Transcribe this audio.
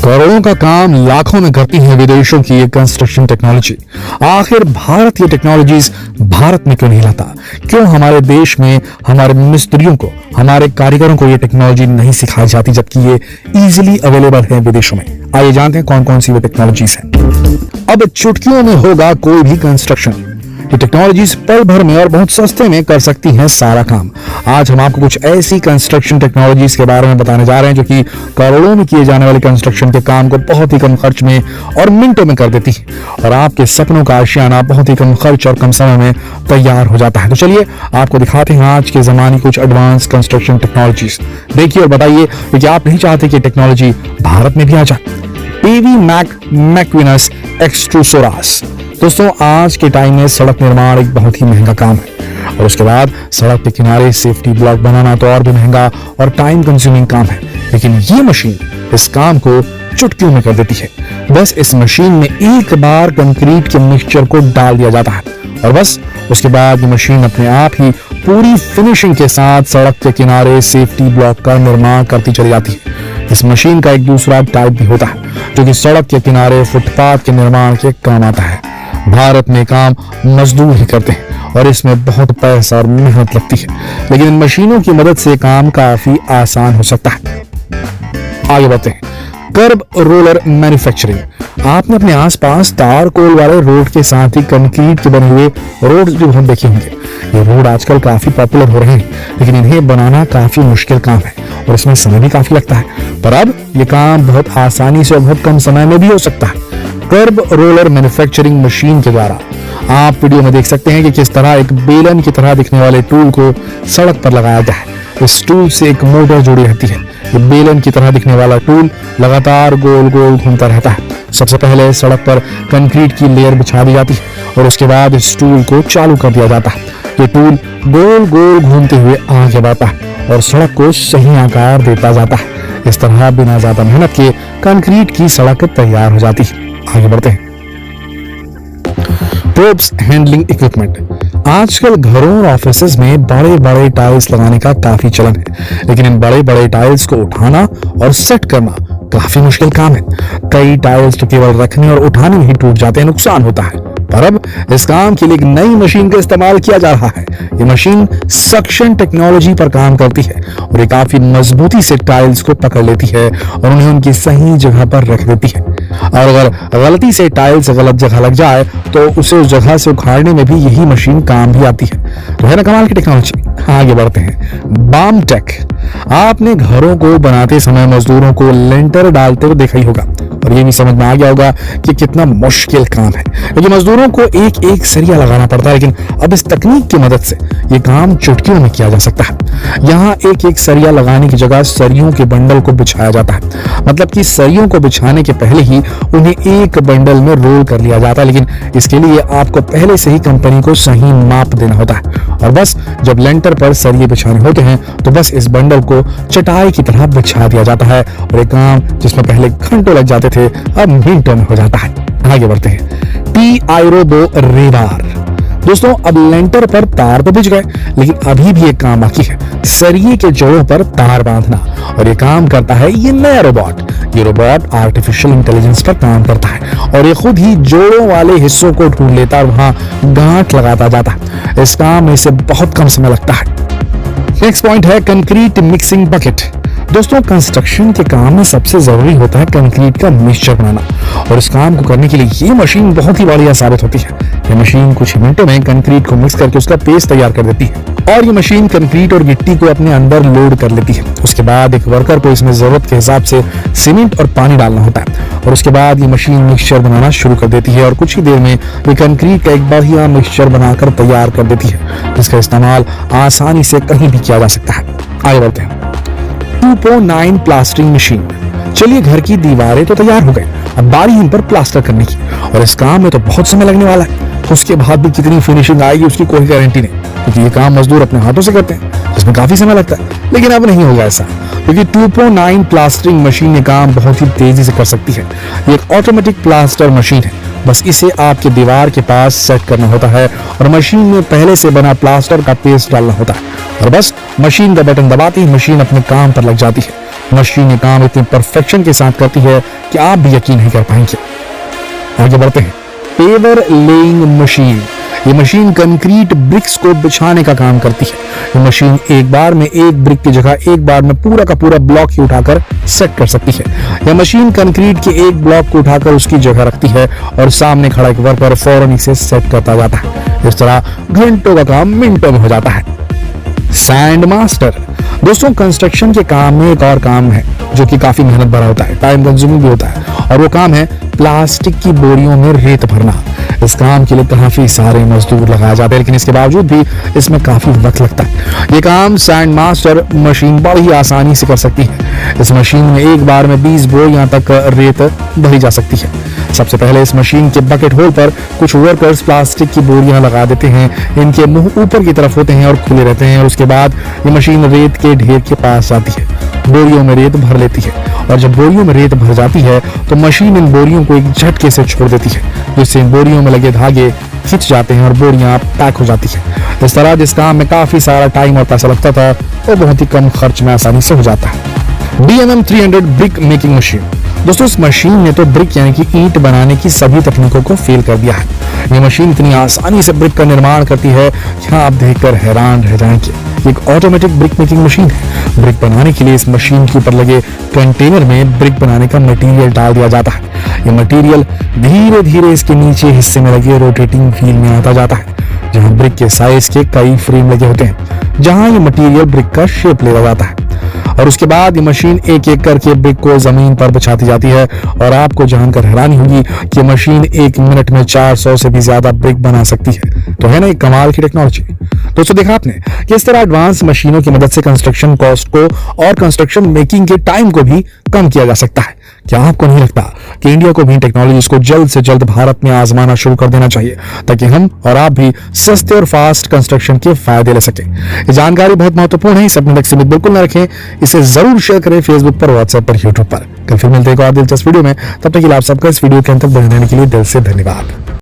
करोड़ों का काम लाखों में करती है विदेशों की ये कंस्ट्रक्शन टेक्नोलॉजी। आखिर भारत ये टेक्नोलॉजीज भारत में क्यों नहीं लाता? क्यों हमारे देश में हमारे मिस्त्रियों को, हमारे कारीगरों को ये टेक्नोलॉजी नहीं सिखाई जाती, जबकि ये इजीली अवेलेबल है विदेशों में? आइए जानते हैं कौन कौन सी वो टेक्नोलॉजीज हैं। अब चुटकियों में होगा कोई भी कंस्ट्रक्शन। ये टेक्नोलॉजीज पल भर में और बहुत सस्ते में कर सकती हैं सारा काम। आज हम आपको कुछ ऐसी कंस्ट्रक्शन टेक्नोलॉजीज के बारे में बताने जा रहे हैं जो कि करोड़ों में किए जाने वाले कंस्ट्रक्शन के काम को बहुत ही कम खर्च में और मिनटों में कर देती है, और आपके सपनों का आशियाना बहुत ही कम खर्च और कम समय में तैयार हो जाता है। तो चलिए आपको दिखाते हैं आज के जमाने की कुछ एडवांस कंस्ट्रक्शन टेक्नोलॉजीज। देखिए और बताइए कि आप नहीं चाहते कि टेक्नोलॉजी भारत में भी आ जाए। पीवी मैक्विनस एक्सट्रूसोरास। दोस्तों, आज के टाइम में सड़क निर्माण एक बहुत ही महंगा काम है, और उसके बाद सड़क के किनारे सेफ्टी ब्लॉक बनाना तो और भी महंगा और टाइम कंज्यूमिंग काम है। लेकिन ये मशीन इस काम को चुटकियों में कर देती है। बस इस मशीन में एक बार कंक्रीट के मिक्सचर को डाल दिया जाता है, और बस उसके बाद ये मशीन अपने आप ही पूरी फिनिशिंग के साथ सड़क के किनारे सेफ्टी ब्लॉक का निर्माण करती चली जाती है। इस मशीन का एक दूसरा टाइप भी होता है जो कि सड़क के किनारे फुटपाथ के निर्माण के काम आता है। भारत में काम मजदूर ही करते हैं और इसमें बहुत पैसा और मेहनत लगती है, लेकिन इन मशीनों की मदद से काम काफी आसान हो सकता है। आगे बढ़ते हैं। कर्ब रोलर मैन्युफैक्चरिंग। आपने अपने आसपास तार कोल वाले रोड के साथ ही कंक्रीट के बने हुए रोड जो हम देखे होंगे। ये रोड आजकल काफी पॉपुलर हो रहे हैं, लेकिन इन्हें बनाना काफी मुश्किल काम है और इसमें समय भी काफी लगता है। पर अब ये काम बहुत आसानी से और बहुत कम समय में भी हो सकता है। कर्ब रोलर मैन्युफैक्चरिंग मशीन के द्वारा आप वीडियो में देख सकते हैं कि किस तरह एक बेलन की तरह दिखने वाले टूल को सड़क पर लगाया गया है। इस टूल से एक मोटर जुड़ी रहती है। ये बेलन की तरह दिखने वाला टूल लगातार गोल गोल घूमता रहता है। सबसे पहले सड़क पर कंक्रीट की लेयर बिछा दी जाती है और उसके बाद इस टूल को चालू कर दिया जाता है। ये टूल गोल गोल घूमते हुए आगे बढ़ता है और सड़क को सही आकार देता जाता है। इस तरह बिना ज्यादा मेहनत के कंक्रीट की सड़क तैयार हो जाती है। आगे बढ़ते हैं। Probes handling equipment. आजकल घरों और ऑफिसेज में बड़े बड़े टाइल्स लगाने का काफी चलन है, लेकिन इन बड़े बड़े टाइल्स को उठाना और सेट करना काफी मुश्किल काम है। कई टाइल्स तो केवल रखने और उठाने में ही टूट जाते हैं, नुकसान होता है। पर अब इस काम के लिए एक नई मशीन का इस्तेमाल किया जा रहा है। ये मशीन सक्शन टेक्नोलॉजी पर काम करती है और ये काफी मजबूती से टाइल्स को पकड़ लेती है और उन्हें उनकी सही जगह पर रख देती है। और अगर गलती से टाइल्स गलत जगह लग जाए तो उसे उस जगह से उखाड़ने में भी यही मशीन काम भी आती है। तो है ना कमाल की टेक्नोलॉजी। आगे बढ़ते हैं। बाम टेक। आपने घरों को बनाते समय मजदूरों को लेंटर डालते हुए देखा ही होगा, और ये भी समझ में आ गया होगा कि कितना मुश्किल काम है, क्योंकि मजदूरों को एक एक सरिया लगाना पड़ता है। लेकिन अब इस तकनीक की मदद से ये काम चुटकियों में किया जा सकता है। यहाँ एक एक सरिया लगाने की जगह सरियों के बंडल को बिछाया जाता है। मतलब कि सरियों को बिछाने के पहले ही उन्हें एक बंडल में रोल कर लिया जाता है, लेकिन इसके लिए आपको पहले से ही कंपनी को सही माप देना होता है। और बस जब लेंटर पर सरिये बिछाने होते हैं तो बस इस बंडल को चटाई की तरह बिछा दिया जाता है, और एक काम जिसमें पहले घंटों लग जाते थे अब मिनटों में हो जाता है। आगे बढ़ते हैं। टी आयरोबो रेबार। दोस्तों, अब लेंटर पर तार तो बिछ गए, लेकिन अभी भी एक काम बाकी है, सरिये के जोड़ों पर तार बांधना, और ये काम करता है ये नया रोबोट। ये रोबोट आर्टिफिशियल इंटेलिजेंस पर काम करता है और ये खुद ही जोड़ों वाले हिस्सों को ढूंढ लेता और वहां गांठ लगाता जाता है। इस काम में इसे बहुत कम समय लगता है। नेक्स्ट पॉइंट है कंक्रीट मिक्सिंग बकेट। दोस्तों, कंस्ट्रक्शन के काम में सबसे जरूरी होता है कंक्रीट का मिक्सचर बनाना, और इस काम को करने के लिए ये मशीन बहुत ही बढ़िया साबित होती है। ये मशीन कुछ मिनटों में कंक्रीट को मिक्स करके उसका पेस्ट तैयार कर देती है, और ये मशीन कंक्रीट और गिट्टी को अपने अंदर लोड कर लेती है। उसके बाद एक वर्कर को इसमें जरूरत के हिसाब से सीमेंट और पानी डालना होता है, और उसके बाद ये मशीन मिक्सचर बनाना शुरू कर देती है, और कुछ ही देर में ये कंक्रीट का एक बढ़िया मिक्सचर बनाकर तैयार कर देती है, जिसका इस्तेमाल आसानी से कहीं भी किया जा सकता है। आगे बढ़ते हैं। 2.9 प्लास्टरिंग मशीन। चलिए, घर की दीवारें तो तैयार हो गई, अब बारी इन पर प्लास्टर करने की, और इस काम में तो बहुत समय लगने वाला है। उसके बाद भी कितनी फिनिशिंग आएगी उसकी कोई गारंटी नहीं, क्योंकि ये काम मजदूर अपने हाथों से करते हैं, जिसमें काफी समय लगता है। लेकिन अब नहीं होगा ऐसा, क्योंकि 2.9 प्लास्टरिंग मशीन ये काम बहुत ही तेजी से कर सकती है। ये एक ऑटोमेटिक प्लास्टर मशीन है। बस इसे आपके दीवार के पास सेट करना होता है और मशीन में पहले से बना प्लास्टर का पेस्ट डालना होता है, और बस मशीन का बटन दबाते ही मशीन अपने काम पर लग जाती है। मशीन ये काम इतनी परफेक्शन के साथ करती है कि आप भी यकीन नहीं कर पाएंगे। आगे बढ़ते हैं। Paver laying machine. ये मशीन कंक्रीट ब्रिक्स को बिछाने का काम करती है। ये मशीन एक बार में एक ब्रिक की जगह एक बार में पूरा का पूरा ब्लॉक ही उठाकर सेट कर सकती है। यह मशीन कंक्रीट के एक ब्लॉक को उठाकर उसकी जगह रखती है और सामने खड़ा एक वर्कर फौरन इसे सेट करता जाता है। इस तरह घंटों का काम मिनटों में हो जाता है। Sand master. दोस्तों, कंस्ट्रक्शन के काम में एक और काम है जो कि काफी मेहनत भरा होता है, टाइम कंज्यूमिंग भी होता है, और वो काम है प्लास्टिक की बोरियों में रेत भरना। इस काम के लिए काफी सारे मजदूर लगाए जाते हैं, लेकिन इसके बावजूद भी इसमें काफी वक्त लगता है। ये काम सैंड मास्टर मशीन बड़ी आसानी से कर सकती है। इस मशीन में एक बार में 20 बोरियां तक रेत भरी जा सकती है। सबसे पहले इस मशीन के बकेट होल पर कुछ वर्कर्स प्लास्टिक की बोरियां लगा देते हैं। इनके मुंह ऊपर की तरफ होते हैं और खुले रहते हैं, और उसके बाद ये मशीन रेत के ढेर के पास जाती है, बोरियों में रेत भर लेती है, और जब बोरियों में रेत भर जाती है तो मशीन इन बोरियों को एक झटके से छोड़ देती है, जिससे इन बोरियों में लगे धागे खिंच जाते हैं और बोरियां पैक हो जाती है। इस तरह जिस काम में काफी सारा टाइम और पैसा लगता था वो बहुत ही कम खर्च में आसानी से हो जाता है। DMM 300 brick making machine. दोस्तों, इस मशीन ने तो ब्रिक यानी कि ईंट बनाने की सभी तकनीकों को फेल कर दिया है। ये मशीन इतनी आसानी से ब्रिक का निर्माण करती है कि आप देखकर हैरान रह जाएंगे। एक ऑटोमेटिक ब्रिक मेकिंग मशीन है। ब्रिक बनाने के लिए इस मशीन के ऊपर लगे कंटेनर में ब्रिक बनाने का मटेरियल डाल दिया जाता है। ये मटेरियल धीरे धीरे इसके नीचे हिस्से में लगे रोटेटिंग व्हील में आता जाता है, जहां ब्रिक के साइज के कई फ्रेम लगे होते हैं, जहां ये मटेरियल ब्रिक का शेप ले जाता है, और उसके बाद ये मशीन एक एक करके ब्रिक को जमीन पर बिछाती जाती है। और आपको जानकर हैरानी होगी कि मशीन एक मिनट में 400 से भी ज्यादा ब्रिक बना सकती है। तो है ना एक कमाल की टेक्नोलॉजी। दोस्तों, देखा आपने किस तरह एडवांस मशीनों की मदद से कंस्ट्रक्शन कॉस्ट को और कंस्ट्रक्शन मेकिंग के टाइम को भी कम किया जा सकता है। क्या आपको नहीं लगता कि इंडिया को भी टेक्नोलॉजीज को जल्द से जल्द भारत में आजमाना शुरू कर देना चाहिए, ताकि हम और आप भी सस्ते और फास्ट कंस्ट्रक्शन के फायदे ले सकें। ये जानकारी बहुत महत्वपूर्ण है, इसे अपने तक सीमित बिल्कुल न रखें। इसे जरूर शेयर करें फेसबुक पर, व्हाट्सएप पर, यूट्यूब पर। कल फिर मिलते हैं एक और दिलचस्प वीडियो में। तब तक के लिए आप सबका इस वीडियो के अंत तक बने रहने के लिए दिल से धन्यवाद।